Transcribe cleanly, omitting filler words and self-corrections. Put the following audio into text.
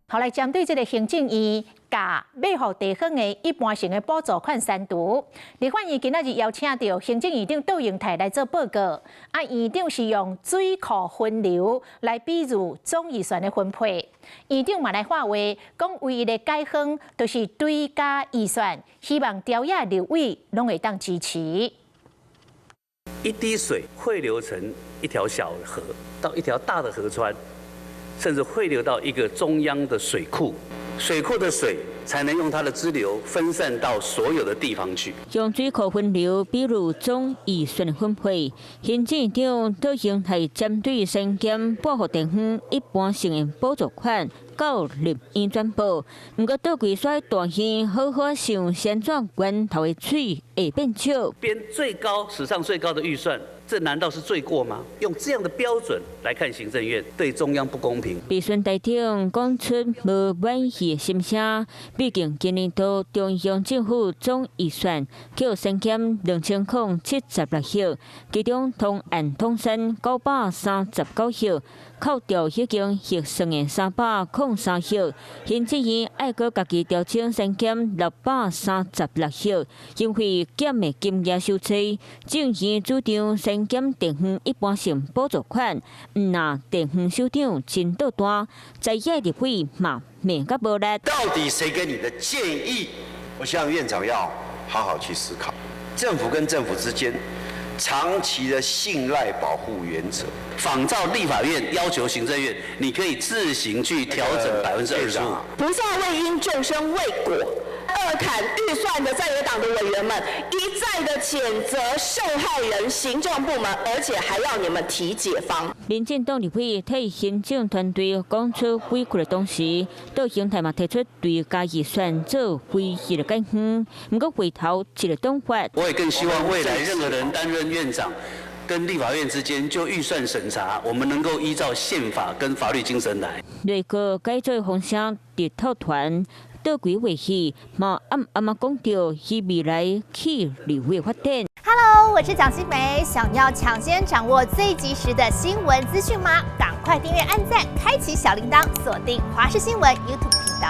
后来针对这个行政院甲买予地方的一般性的补助款删除，立法院今仔日邀请到行政院长杜英泰来做报告。院长是用水库分流来比喻总预算的分配。院长嘛来发话，讲唯一的改方就是追加预算，希望朝野立委拢会当支持。一滴水汇流成一条小河，到一条大的河川。 甚至汇流到一个中央的水库，水库的水才能用它的支流分散到所有的地方去。用水库分流，比如总预算分配，行政院长都用来针对身兼保护地方一般性的补助款。 到立院宣布，不过倒规甩大县好好想先转源头的水会变少。编最高史上最高的预算，这难道是罪过吗？用这样的标准来看行政院，对中央不公平。备询台长讲出无满意的心声，毕竟今年度中央政府总预算叫增减2076亿，其中通案通审939亿。 扣掉已经核算的303亿，行政院爱搁家己调整增减636亿，因为减的金额收窄，政院主张增减地方一般性补助款，那地方首长真倒大，在野立委嘛面甲无力。到底谁给你的建议？我希望院长要好好去思考，政府跟政府之间。 长期的信赖保护原则，仿照立法院要求行政院，你可以自行去调整25%。不下为因，众生未果。二砍预算的在野党的委员们一再的谴责受害人行政部门，而且还要你们提解方。民进党立委替行政团队讲出委屈的同时，杜英泰嘛提出对加预算做唯一的改方，不过回头一个讲法。我也更希望未来任何人担任院长。 跟立法院之间就预算审查，我们能够依照宪法跟法律精神来。内阁改造方向直透团，倒规话语嘛暗讲到以未来去立委发展。Hello， 我是蒋欣梅，想要抢先掌握最及时的新闻资讯吗？赶快订阅、按赞、开启小铃铛，锁定华视新闻 YouTube 频道。